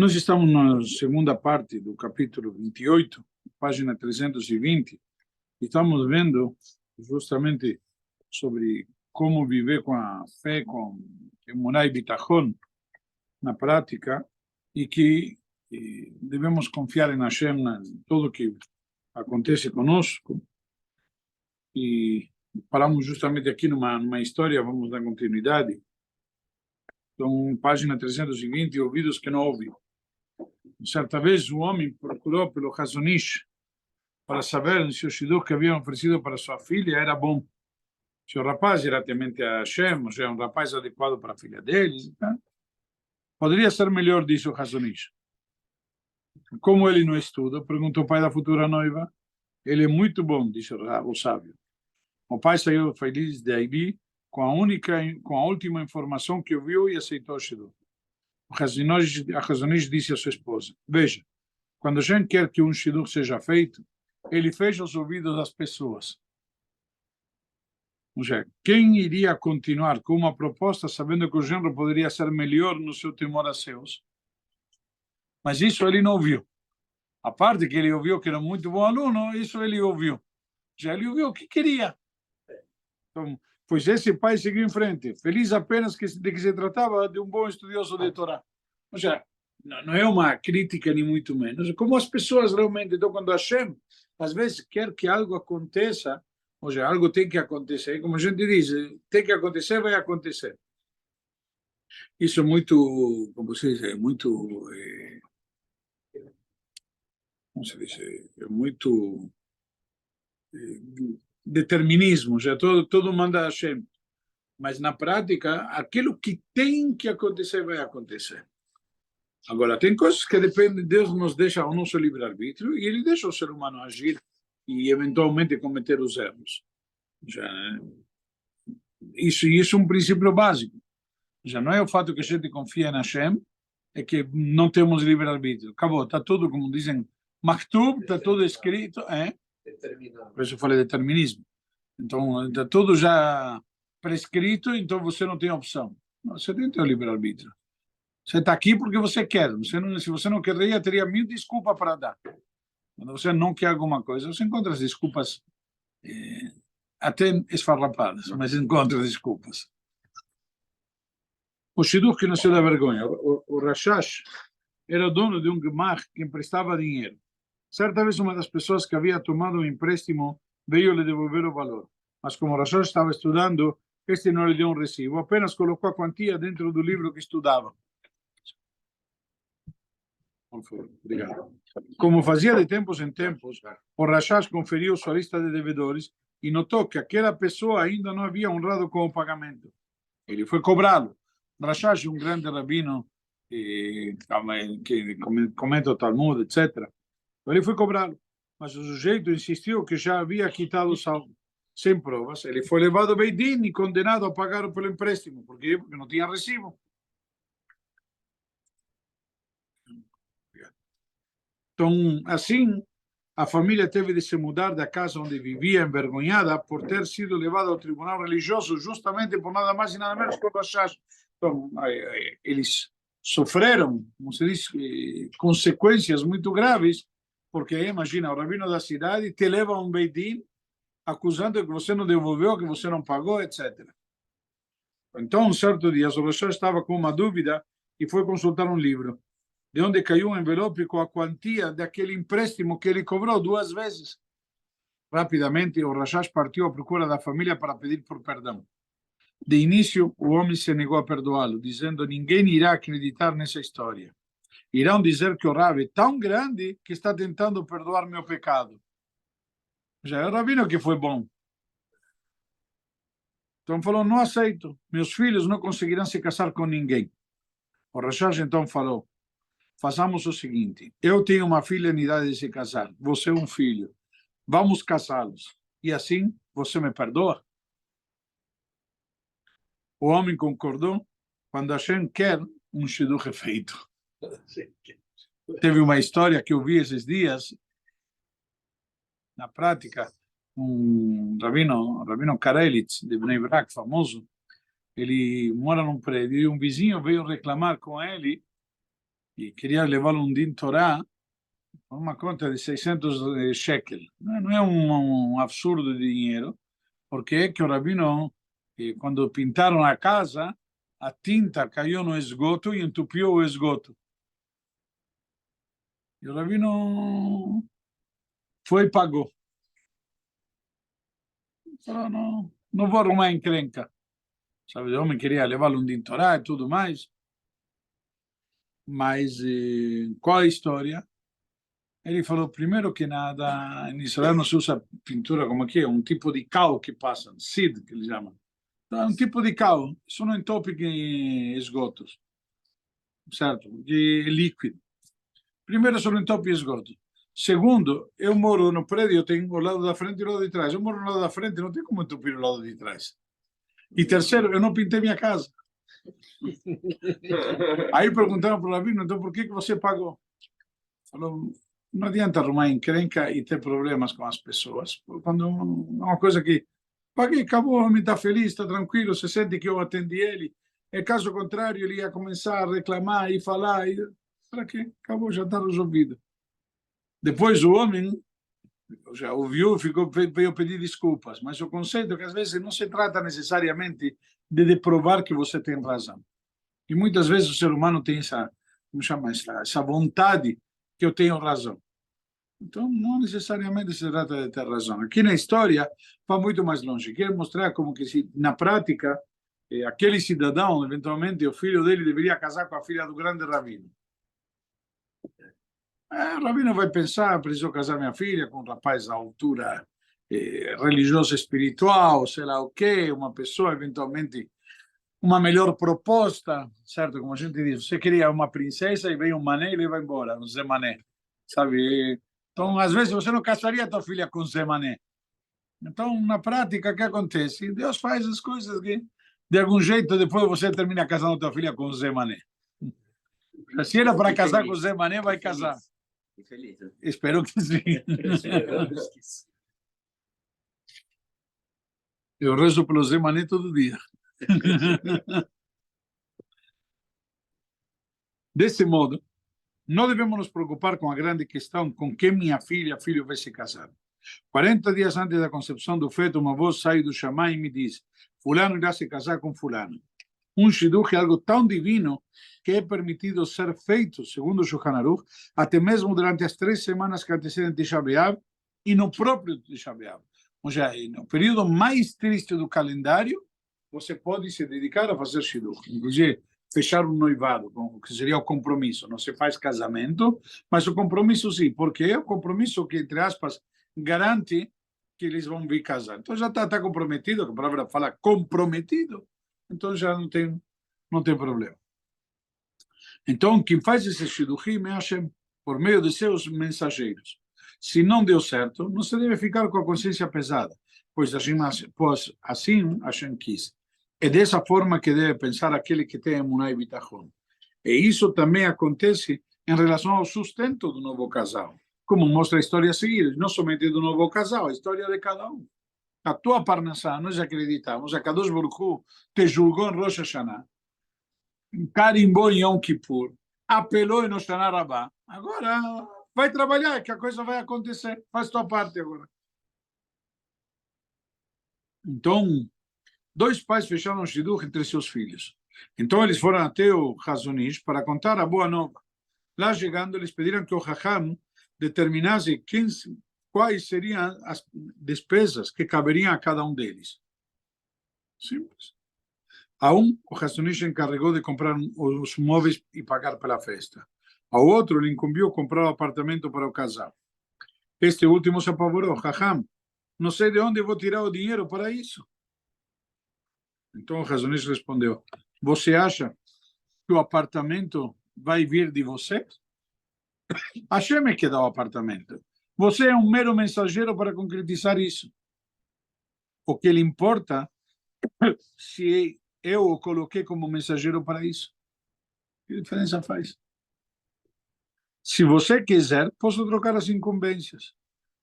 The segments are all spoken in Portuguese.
Nós estamos na segunda parte do capítulo 28, página 320, e estamos vendo justamente sobre como viver com a fé, com emuná e bitachon na prática, e que devemos confiar em Hashem em tudo que acontece conosco. E paramos justamente aqui numa história, vamos dar continuidade. Então, página 320, ouvidos que não ouvem. Certa vez, o homem procurou pelo Chazon Ish para saber se o shidduch que haviam oferecido para sua filha era bom. Se o rapaz era temente a Hashem, se é um rapaz adequado para a filha dele. Tá? Poderia ser melhor, disse o Chazon Ish. Como ele não estuda, perguntou o pai da futura noiva. Ele é muito bom, disse o sábio. O pai saiu feliz daí com a última informação que ouviu e aceitou o shidduch. O Chazon Ish disse à sua esposa: veja, quando a gente quer que um shidduch seja feito, ele fecha os ouvidos das pessoas. Ou seja, quem iria continuar com uma proposta sabendo que o genro poderia ser melhor no seu temor a Deus? Mas isso ele não ouviu. A parte que ele ouviu que era muito bom aluno, isso ele ouviu. Já ele ouviu o que queria. Então, pois esse pai seguiu em frente, feliz apenas de que se tratava de um bom estudioso de Torá. Ou seja, não é uma crítica nem muito menos. Como as pessoas realmente, então quando Hashem, às vezes, quer que algo aconteça, ou seja, algo tem que acontecer, como a gente diz, tem que acontecer, vai acontecer. Isso é muito, como se diz, é muito, como se diz, é muito determinismo, já todo manda Hashem. Mas na prática, aquilo que tem que acontecer, vai acontecer. Agora, tem coisas que dependem, Deus nos deixa o nosso livre-arbítrio e ele deixa o ser humano agir e eventualmente cometer os erros. Já, isso é um princípio básico. Já não é o fato que a gente confia em Hashem, é que não temos livre-arbítrio. Acabou, está tudo, como dizem, maktub, está tudo escrito. Por isso eu falei determinismo. Então, está tudo já prescrito, então você não tem opção. Você tem o livre-arbítrio. Você está aqui porque você quer. Se você não queria, teria mil desculpas para dar. Quando você não quer alguma coisa, você encontra as desculpas até esfarrapadas, mas encontra desculpas. O shidduch que nasceu da vergonha. O Rashash era dono de um gemach que emprestava dinheiro. Certa vez, uma das pessoas que havia tomado um empréstimo veio lhe devolver o valor. Mas como o Rashash estava estudando, este não lhe deu um recibo, apenas colocou a quantia dentro do livro que estudava. Obrigado. Como fazia de tempos em tempos, o Rashash conferiu sua lista de devedores e notou que aquela pessoa ainda não havia honrado com o pagamento. Ele foi cobrá-lo. Rashash, um grande rabino que comenta o Talmud, etc. Ele foi cobrá-lo. Mas o sujeito insistiu que já havia quitado o saldo. Sem provas, ele foi levado ao Beit Din e condenado a pagar pelo empréstimo. Por quê? Porque não tinha recibo. Então, assim, a família teve de se mudar da casa onde vivia, envergonhada por ter sido levada ao tribunal religioso justamente por nada mais e nada menos que o Rashash. Então, eles sofreram, como se diz, consequências muito graves, porque imagina, o rabino da cidade te leva a um Beit Din acusando que você não devolveu, que você não pagou, etc. Então, um certo dia, o Rashash estava com uma dúvida e foi consultar um livro, de onde caiu um envelope com a quantia daquele empréstimo que ele cobrou 2 vezes. Rapidamente, o Rashash partiu à procura da família para pedir por perdão. De início, o homem se negou a perdoá-lo, dizendo: ninguém irá acreditar nessa história. Irão dizer que o Rabi é tão grande que está tentando perdoar meu pecado. Já é o rabino que foi bom. Então falou: não aceito. Meus filhos não conseguirão se casar com ninguém. O Rashash então falou: façamos o seguinte, eu tenho uma filha em idade de se casar, você um filho, vamos casá-los, e assim você me perdoa? O homem concordou. Quando Hashem quer, um shidduch é feito. Teve uma história que eu vi esses dias, na prática, um rabino Karelitz, de Bnei Brak, famoso, ele mora num prédio, e um vizinho veio reclamar com ele, e queria levá-lo um din Torá, uma conta de 600 shekel. Não é um absurdo de dinheiro, porque é que o rabino, quando pintaram a casa, a tinta caiu no esgoto e entupiu o esgoto. E o rabino foi e pagou. Falou, não vou arrumar encrenca. Sabe, o homem queria levá-lo um din Torá e tudo mais. Mas qual a história? Ele falou, primeiro que nada, em Israel não se usa pintura como aqui, é um tipo de cal que passa, seed, que eles chamam. Então, é um tipo de cal, isso não entope em esgotos, certo? De líquido. Primeiro, isso não entope em esgotos. Segundo, eu moro no prédio, eu tenho o lado da frente e o lado de trás. Eu moro no lado da frente, não tem como entupir o lado de trás. E terceiro, eu não pintei minha casa. Aí perguntaram para o rabino, então por que você pagou? Falou, não adianta arrumar encrenca e ter problemas com as pessoas. Quando é uma coisa que paguei, acabou, o homem está feliz, está tranquilo, se sente que eu atendi ele. E caso contrário, ele ia começar a reclamar e falar. Para quê? Acabou, já está resolvido. Depois o homem já ouviu, veio pedir desculpas. Mas o conceito é que às vezes não se trata necessariamente de provar que você tem razão. E muitas vezes o ser humano tem como chama, essa vontade que eu tenho razão. Então, não necessariamente se trata de ter razão. Aqui na história, vai muito mais longe. Quer mostrar como que, na prática, aquele cidadão, eventualmente, o filho dele deveria casar com a filha do grande rabino. O rabino vai pensar, preciso casar minha filha com um rapaz à altura religiosa espiritual, sei lá o quê, uma pessoa, eventualmente, uma melhor proposta, certo? Como a gente diz, você queria uma princesa e vem um mané e leva embora, um Zé Mané, sabe? Então, às vezes, você não casaria tua filha com Zé Mané. Então, na prática, o que acontece? Deus faz as coisas que, de algum jeito, depois você termina casando tua filha com Zé Mané. Se era para casar com Zé Mané, vai casar. Infeliz. Espero que sim. Eu rezo pelo Zé Mané todo dia. Desse modo, não devemos nos preocupar com a grande questão com que minha filha, filho vai se casar. 40 dias antes da concepção do feto, uma voz sai do Shammai e me diz: fulano irá se casar com fulano. Shidduch é algo tão divino que é permitido ser feito, segundo o Shulchan Aruch, até mesmo durante as 3 semanas que antecedem Tisha B'Av e no próprio Tisha B'Av. Ou seja, no período mais triste do calendário, você pode se dedicar a fazer Shidduch. Inclusive, fechar um noivado, que seria o compromisso. Não se faz casamento, mas o compromisso sim, porque é o compromisso que, entre aspas, garante que eles vão vir casar. Então já está comprometido, a palavra fala comprometido, então já não tem problema. Então, quem faz esse shidduchim é Hashem, por meio de seus mensageiros. Se não deu certo, não se deve ficar com a consciência pesada, pois assim Hashem quis. É dessa forma que deve pensar aquele que tem emuná e bitachon. E isso também acontece em relação ao sustento do novo casal, como mostra a história a seguir, não somente do novo casal, a história de cada um. A tua parnassá, nós acreditamos, a Kadosh Baruch Hu te julgou em Rosh Hashanah, carimbou em Yom Kippur, apelou em Hoshana Rabbah. Agora vai trabalhar, que a coisa vai acontecer. Faz tua parte agora. Então, 2 pais fecharam um shidduch entre seus filhos. Então, eles foram até o Chazon Ish para contar a boa nova. Lá chegando, eles pediram que o Chacham determinasse quais seriam as despesas que caberiam a cada um deles. Simples. A um, o Chazon Ish encarregou de comprar os móveis e pagar pela festa. Ao outro, lhe incumbiu comprar o apartamento para o casal. Este último se apavorou. Chacham, não sei de onde vou tirar o dinheiro para isso. Então o Chazon Ish respondeu: você acha que o apartamento vai vir de você? Hashem é que dá o apartamento. Você é um mero mensageiro para concretizar isso. O que lhe importa se eu o coloquei como mensageiro para isso. Que diferença faz? Se você quiser, posso trocar as incumbências.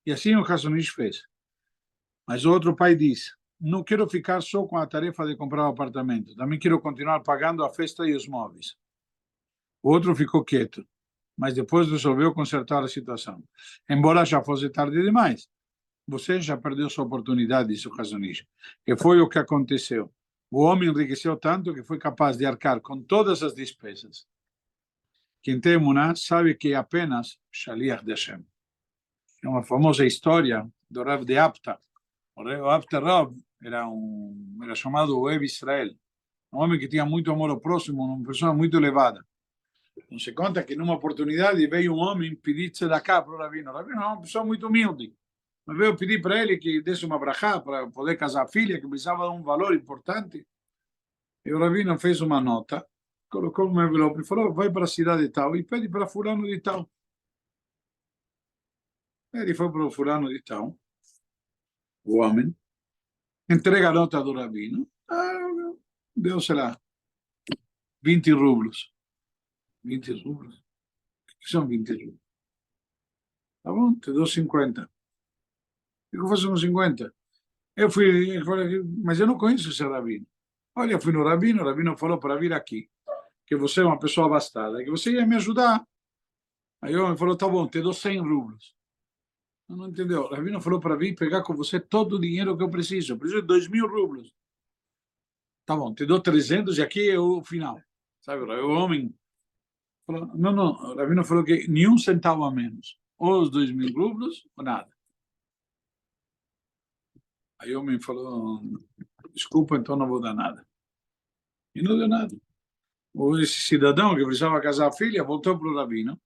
E assim o Chazon Ish fez. Mas o outro pai disse: não quero ficar só com a tarefa de comprar o apartamento. Também quero continuar pagando a festa e os móveis. O outro ficou quieto. mas depois resolveu consertar a situação. Embora já fosse tarde demais, você já perdeu sua oportunidade, disse o Hazon Ish. Que foi o que aconteceu. O homem enriqueceu tanto que foi capaz de arcar com todas as despesas. Quem tem emuná sabe que é apenas Shaliach de Hashem. É uma famosa história do Rav de Apta. O Apta Rav era chamado Oev Israel. Um homem que tinha muito amor ao próximo, uma pessoa muito elevada. Então se conta que numa oportunidade veio um homem pedir tzedakah para o Rabino. O Rabino é uma pessoa muito humilde. Mas veio pedir para ele que desse uma brachá para poder casar a filha, que precisava de um valor importante. E o Rabino fez uma nota, colocou um envelope e falou, vai para a cidade de tal e pede para fulano de tal. Ele foi para o fulano de tal, o homem, entrega a nota do Rabino, deu, sei lá, 20 rublos. 20 rublos? O que são 20 rublos? Tá bom, te dou 50. O que eu faço com 50? Eu falei, mas eu não conheço esse Rabino. Olha, eu fui no Rabino, o Rabino falou para vir aqui, que você é uma pessoa abastada, que você ia me ajudar. Aí o homem falou, tá bom, te dou 100 rublos. Não entendeu? O Rabino falou para vir pegar com você todo o dinheiro que eu preciso. Eu preciso de 2.000 rublos. Tá bom, te dou 300 e aqui é o final. Sabe, o homem falou, não, o Rabino falou que nenhum centavo a menos. Ou os 2.000 rublos ou nada. Aí o homem falou, desculpa, então não vou dar nada. E não deu nada. Esse cidadão que precisava casar a filha voltou para o Rabino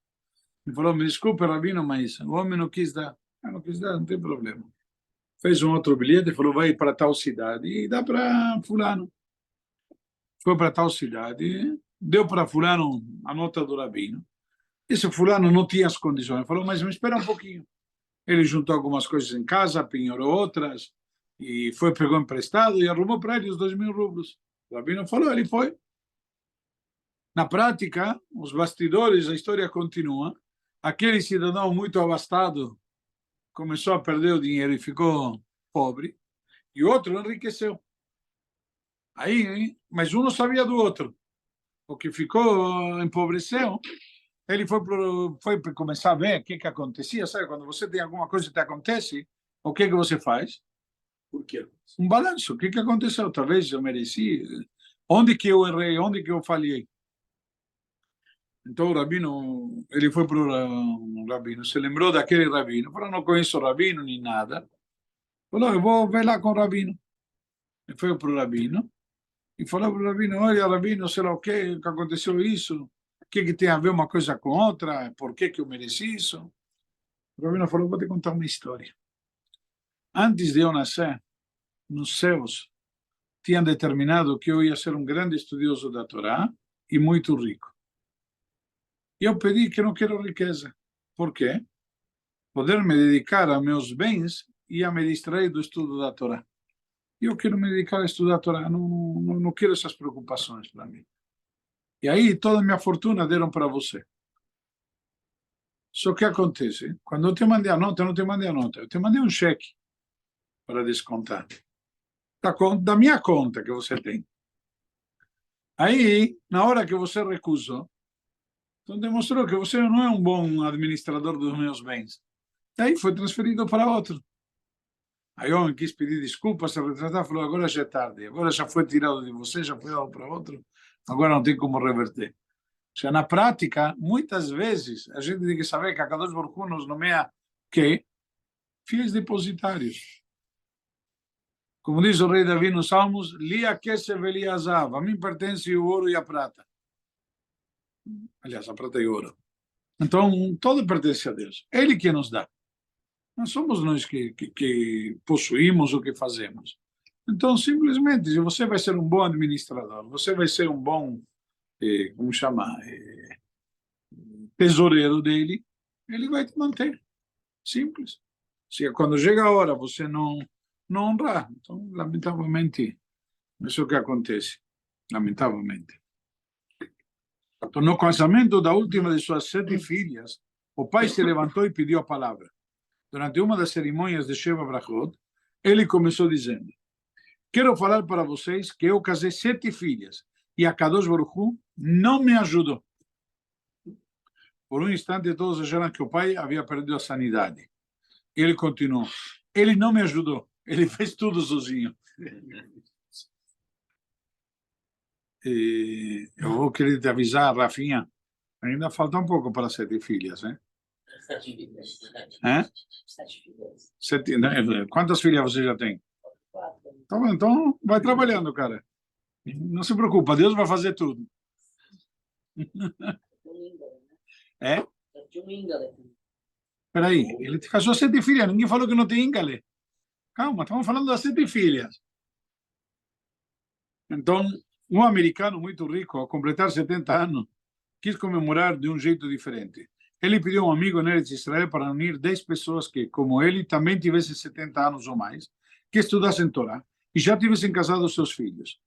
e falou, me desculpe, Rabino, mas o homem não quis dar. Não quis dar, não tem problema. Fez um outro bilhete e falou, vai para tal cidade e dá para fulano. Foi para tal cidade, deu para fulano a nota do Rabino. Esse fulano não tinha as condições. Falou, mas me espera um pouquinho. Ele juntou algumas coisas em casa, penhorou outras, e foi, pegou emprestado e arrumou para ele os 2.000 rublos. O Rabino falou, ele foi. Na prática, os bastidores, a história continua. Aquele cidadão muito abastado começou a perder o dinheiro e ficou pobre, e o outro enriqueceu. Aí, mas um não sabia do outro. O que ficou, empobreceu, ele foi começar a ver o que acontecia. Sabe, quando você tem alguma coisa que te acontece, o que você faz? Por quê? Um balanço. O que aconteceu? Talvez eu mereci. Onde que eu errei? Onde que eu falhei? Então o Rabino, ele foi para o Rabino, se lembrou daquele Rabino, falou, não conheço o Rabino nem nada. Falou, eu vou ver lá com o Rabino. Ele foi para o Rabino e falou para o Rabino, olha, Rabino, sei lá o que aconteceu isso? O que tem a ver uma coisa com outra? Por que eu mereci isso? O Rabino falou, vou te contar uma história. Antes de eu nascer, nos céus, tinham determinado que eu ia ser um grande estudioso da Torá e muito rico. E eu pedi que não quero riqueza. Por quê? Poder me dedicar a meus bens e a me distrair do estudo da Torá. Eu quero me dedicar a estudar a Torá, não quero essas preocupações para mim. E aí toda a minha fortuna deram para você. Só que acontece, quando eu te mandei a nota, eu não te mandei a nota, eu te mandei um cheque para descontar. Da minha conta que você tem. Aí, na hora que você recusou, então demonstrou que você não é um bom administrador dos meus bens. E aí foi transferido para outro. Aí o homem quis pedir desculpas, se retratar, falou, agora já é tarde, agora já foi tirado de você, já foi dado para outro, agora não tem como reverter. Ou seja, na prática, muitas vezes, a gente tem que saber que a Kadosh Baruch Hu nos nomeia que fiéis depositários. Como diz o rei Davi nos Salmos, Lia Kesef Eli Azav, a mim pertence o ouro e a prata. Aliás, a prata e o ouro. Então, tudo pertence a Deus. Ele que nos dá. Não somos nós que possuímos o que fazemos. Então, simplesmente, se você vai ser um bom administrador, você vai ser um bom, como chama, tesoureiro dele, ele vai te manter. Simples. Se quando chega a hora você não honrar, então, lamentavelmente, isso é o que acontece. Lamentavelmente. Então, no casamento da última de suas 7 filhas, o pai se levantou e pediu a palavra. Durante uma das cerimônias de Sheva Brachot, ele começou dizendo, quero falar para vocês que eu casei 7 filhas e a Kadosh Baruch Hu não me ajudou. Por um instante, todos acharam que o pai havia perdido a sanidade. Ele continuou. Ele não me ajudou. Ele fez tudo sozinho. E eu vou querer te avisar, Rafinha, ainda falta um pouco para 7 filhas, hein? 7 filhas. Hein? 7 filhas. Quantas filhas você já tem? 4. Então, vai trabalhando, cara. Não se preocupa, Deus vai fazer tudo. É? Peraí, ele te casou 7 filhas, ninguém falou que não tem íngale. Calma, estamos falando das 7 filhas. Então, um americano muito rico, ao completar 70 anos, quis comemorar de um jeito diferente. Ele pediu a um amigo em Eretz Israel para unir 10 pessoas que, como ele, também tivessem 70 anos ou mais, que estudassem Torá e já tivessem casado seus filhos.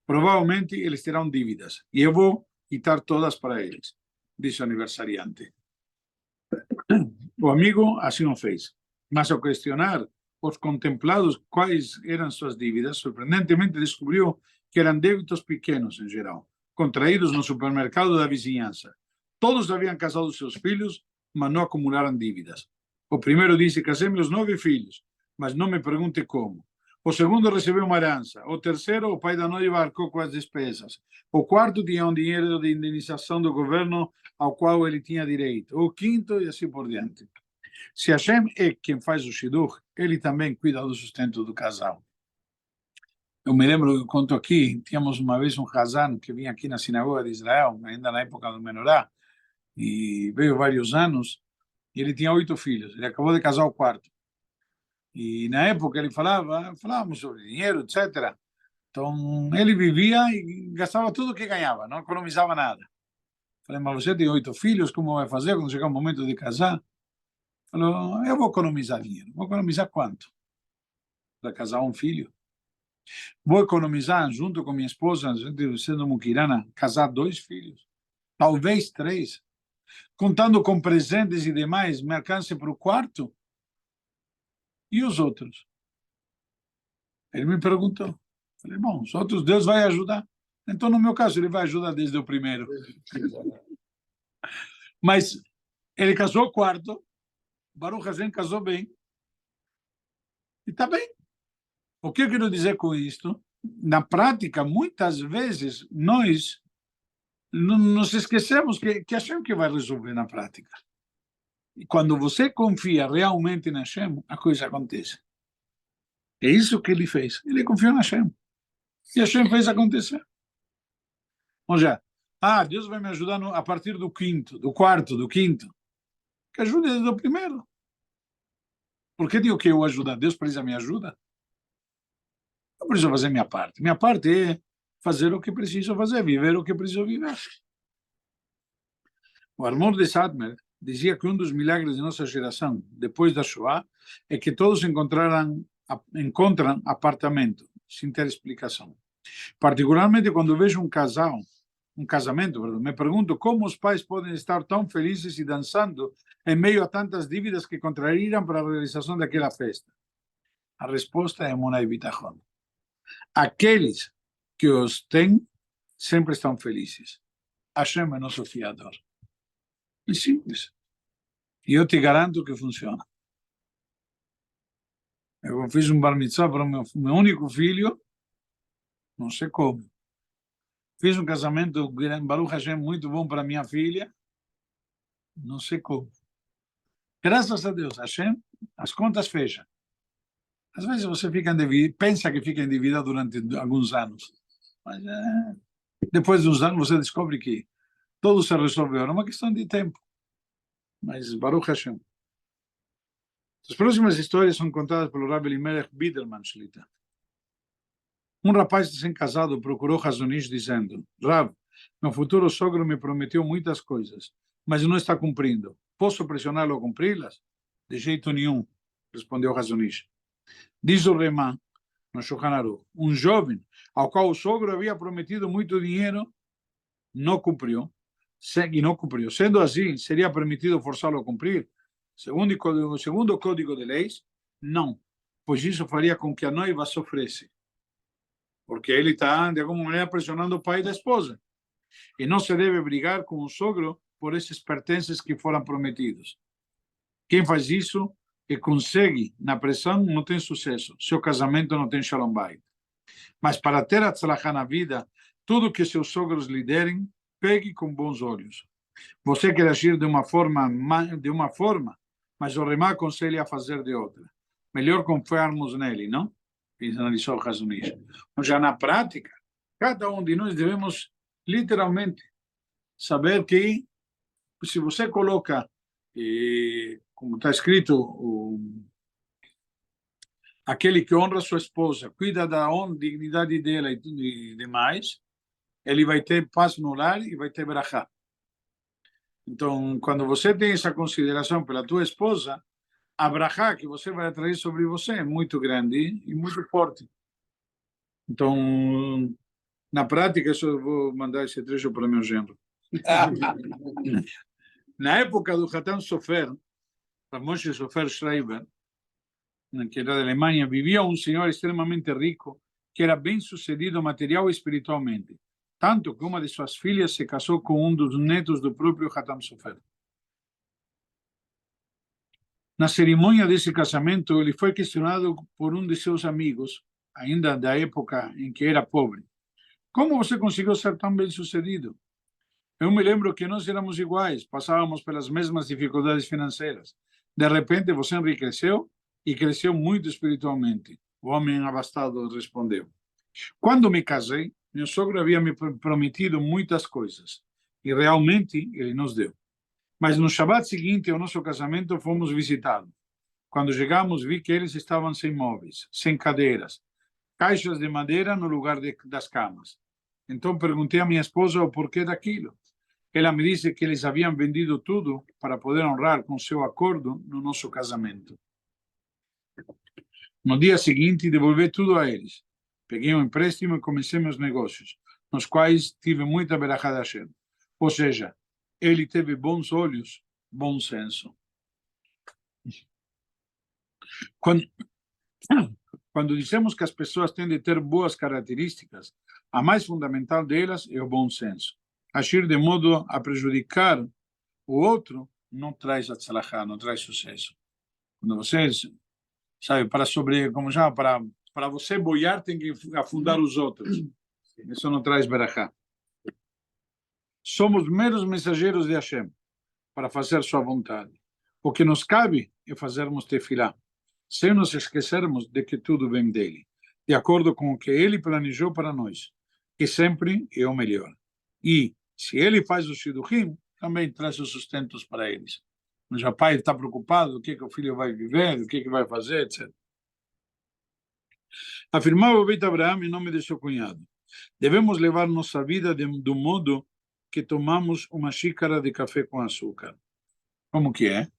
Provavelmente eles terão dívidas e eu vou quitar todas para eles, disse o aniversariante. O amigo assim o fez, mas ao questionar os contemplados quais eram suas dívidas, surpreendentemente descobriu que eram débitos pequenos em geral, contraídos no supermercado da vizinhança. Todos haviam casado seus filhos, mas não acumularam dívidas. O primeiro disse: casei meus 9 filhos, mas não me pergunte como. O segundo recebeu uma herança. O terceiro, o pai da noiva arcou com as despesas. O quarto tinha um dinheiro de indenização do governo ao qual ele tinha direito. O quinto, e assim por diante. Se Hashem é quem faz o shidduch, ele também cuida do sustento do casal. Eu me lembro, eu conto aqui, tínhamos uma vez um Hazan que vinha aqui na sinagoga de Israel, ainda na época do Menorá, e veio vários anos, e ele tinha 8 filhos. Ele acabou de casar o quarto. E na época ele falávamos sobre dinheiro, etc. Então ele vivia e gastava tudo o que ganhava, não economizava nada. Falei: mas você tem 8 filhos, como vai fazer quando chegar o momento de casar? Falou: eu vou economizar dinheiro. Vou economizar quanto? Para casar um filho? Vou economizar, junto com minha esposa, sendo muquirana, casar 2 filhos. Talvez 3. Contando com presentes e demais, me alcance para o quarto? E os outros? Ele me perguntou. Falei: bom, os outros Deus vai ajudar. Então, no meu caso, ele vai ajudar desde o primeiro. Mas ele casou o quarto, Baruch Hashem casou bem. E está bem. O que eu quero dizer com isto? Na prática, muitas vezes, nós nos esquecemos que Hashem que vai resolver na prática. E quando você confia realmente na Hashem, a coisa acontece. É isso que ele fez. Ele confiou na Hashem. E Hashem fez acontecer. Ou seja, Deus vai me ajudar a partir do quinto, do quarto, do quinto. Que ajude desde o primeiro. Por que digo que eu ajudar? Deus precisa me ajuda? Eu preciso fazer minha parte. Minha parte é fazer o que preciso fazer, viver o que preciso viver. O Armor de Sadmer dizia que um dos milagres de nossa geração, depois da Shoah, é que todos encontram apartamento, sem ter explicação. Particularmente quando vejo um casamento, me pergunto como os pais podem estar tão felizes e dançando em meio a tantas dívidas que contraíram para a realização daquela festa. A resposta é Emunah e Bitachon. Aqueles que os têm sempre estão felizes. Hashem é nosso fiador. É simples. E eu te garanto que funciona. Eu fiz um bar mitzvah para o meu único filho, não sei como. Fiz um casamento, Baruch Hashem, muito bom para minha filha, não sei como. Graças a Deus, Hashem, as contas fecham. Às vezes você pensa que fica endividado durante alguns anos, mas depois de uns anos você descobre que tudo se resolveu. É uma questão de tempo. Mas Baruch Hashem. As próximas histórias são contadas pelo Rabbi Elimelech Biderman Shlita. Um rapaz recém-casado procurou Hazon Ish dizendo: Rav, meu futuro sogro me prometeu muitas coisas, mas não está cumprindo. Posso pressioná-lo a cumpri-las? De jeito nenhum, respondeu Hazon Ish. Diz o Remã, no Shulchan Aruch, um jovem ao qual o sogro havia prometido muito dinheiro, não cumpriu. Sendo assim, seria permitido forçá-lo a cumprir? Segundo o Código de Leis, não, pois isso faria com que a noiva sofresse. Porque ele está, de alguma maneira, pressionando o pai da esposa. E não se deve brigar com o sogro por esses pertences que foram prometidos. Quem faz isso e consegue na pressão não tem sucesso. Seu casamento não tem shalom bayit. Mas para ter atzlachá na vida, tudo que seus sogros lhe derem, pegue com bons olhos. Você quer agir de uma forma, mas o Remá aconselha a fazer de outra. Melhor confiarmos nele, não? Analisou o Hazon Ish. Mas já na prática, cada um de nós devemos literalmente saber que se você coloca, como está escrito, aquele que honra sua esposa, cuida da dignidade dela e demais, ele vai ter paz no lar e vai ter brachá. Então, quando você tem essa consideração pela tua esposa, a brachá que você vai atrair sobre você é muito grande e muito forte. Então, na prática, eu vou mandar esse trecho para meu genro. Na época do Hatam Sofer, para Moshe Sofer Schreiber, que era da Alemanha, vivia um senhor extremamente rico, que era bem sucedido material e espiritualmente. Tanto que uma de suas filhas se casou com um dos netos do próprio Hatam Sofer. Na cerimônia desse casamento, ele foi questionado por um de seus amigos, ainda da época em que era pobre. Como você conseguiu ser tão bem sucedido? Eu me lembro que nós éramos iguais, passávamos pelas mesmas dificuldades financeiras. De repente, você enriqueceu e cresceu muito espiritualmente. O homem abastado respondeu. Quando me casei, meu sogro havia me prometido muitas coisas, e realmente ele nos deu. Mas no Shabbat seguinte ao nosso casamento, fomos visitá-lo. Quando chegamos, vi que eles estavam sem móveis, sem cadeiras, caixas de madeira no lugar das camas. Então perguntei à minha esposa o porquê daquilo. Ela me disse que eles haviam vendido tudo para poder honrar com seu acordo no nosso casamento. No dia seguinte, devolvi tudo a eles. Peguei um empréstimo e comecei meus negócios, nos quais tive muita berachá de Hashem. Ou seja, ele teve bons olhos, bom senso. Quando dizemos que as pessoas têm de ter boas características, a mais fundamental delas é o bom senso. Agir de modo a prejudicar o outro não traz atzlachá, não traz sucesso. Quando vocês, sabe, para você boiar tem que afundar os outros. Isso não traz berachá. Somos meros mensageiros de Hashem para fazer sua vontade. O que nos cabe é fazermos tefilá, sem nos esquecermos de que tudo vem dele, de acordo com o que ele planejou para nós, que sempre é o melhor. E, se ele faz o shidduchim, também traz os sustentos para eles. Mas o pai está preocupado, o que o filho vai viver, o que vai fazer, etc. Afirmava o Beit Abraham em nome de seu cunhado. Devemos levar nossa vida do modo que tomamos uma xícara de café com açúcar. Como que é?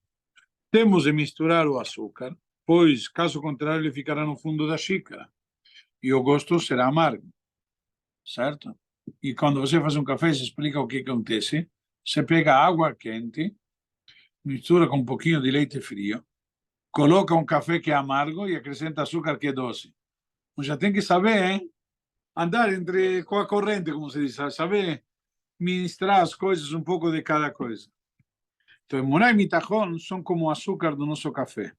Temos de misturar o açúcar, pois, caso contrário, ele ficará no fundo da xícara. E o gosto será amargo. Certo? E quando você faz um café, você explica o que acontece. Você pega água quente, mistura com um pouquinho de leite frio, coloca um café que é amargo e acrescenta açúcar que é doce. Mas já tem que saber, hein? Andar com a corrente, como se diz, saber ministrar as coisas, um pouco de cada coisa. Então, emuná e mitachon são como o açúcar do nosso café.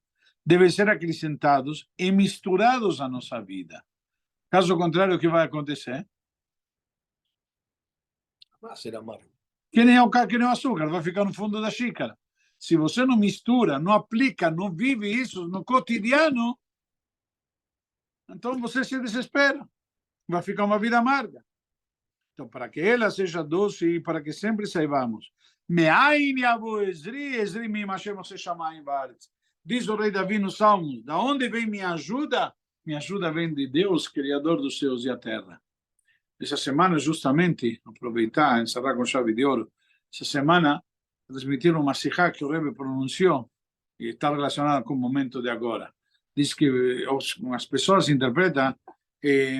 Devem ser acrescentados e misturados à nossa vida. Caso contrário, o que vai acontecer? Vai ser amargo. Que nem o açúcar, vai ficar no fundo da xícara. Se você não mistura, não aplica, não vive isso no cotidiano, então você se desespera. Vai ficar uma vida amarga. Então, para que ela seja doce e para que sempre saibamos, diz o rei Davi no Salmos, da onde vem minha ajuda? Minha ajuda vem de Deus, Criador dos céus e a terra. Essa semana, justamente, aproveitar, encerrar com chave de ouro, essa semana, transmitiram uma sikha que o Rebbe pronunciou e está relacionada com o momento de agora. Diz que as pessoas interpretam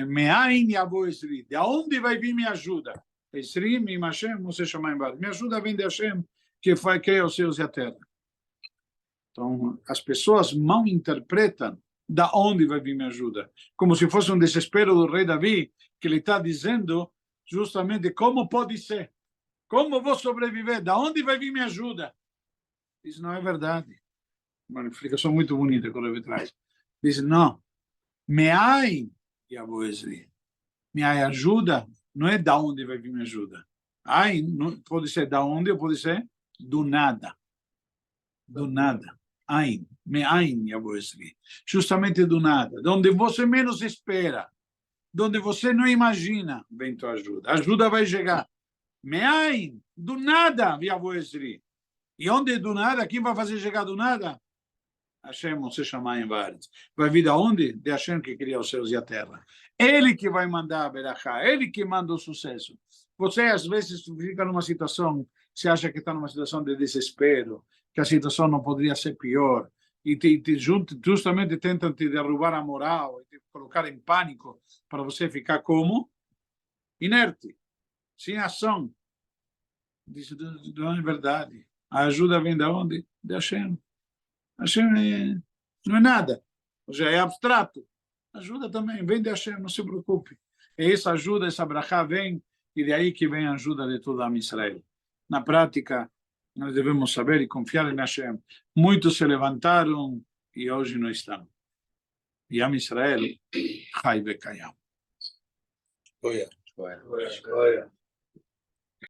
Me'ain yavo Esri, de onde vai vir minha ajuda? Esri, mi Hashem, Moshe Shamayim Vaaretz. Minha ajuda vem de Hashem, que cria os céus e a terra. Então, as pessoas mal interpretam da onde vai vir minha ajuda, como se fosse um desespero do rei Davi, que ele está dizendo justamente como pode ser. Como vou sobreviver? Da onde vai vir minha ajuda? Diz, não é verdade. Uma explicação muito bonita que o Rebbe traz. Diz, não. Me'ain yavo ezri. Minha ajuda não é da onde vai vir minha ajuda. Ain pode ser da onde ou pode ser do nada. Do nada. Ain. Me'ain yavo ezri. Justamente do nada. De onde você menos espera. De onde você não imagina, vem tua ajuda. A ajuda vai chegar. Me'ain. Do nada, yavo ezri. E onde do nada? Quem vai fazer chegar do nada? Hashem, você chamar em vários. Vai vir de onde? De Hashem que cria os céus e a terra. Ele que vai mandar a berachá, ele que manda o sucesso. Você, às vezes, fica numa situação, você acha que está numa situação de desespero, que a situação não poderia ser pior, e justamente tentam te derrubar a moral, e te colocar em pânico, para você ficar como? Inerte, sem ação. Diz, não é verdade. A ajuda vem de onde? De Hashem. Hashem não é nada, já é abstrato. Ajuda também, vem de Hashem, não se preocupe. E essa ajuda, essa brachá vem, e de aí que vem a ajuda de todo a Israel. Na prática, nós devemos saber e confiar em Hashem. Muitos se levantaram e hoje não estão. E a Israel, Chai Vekayam. Olha.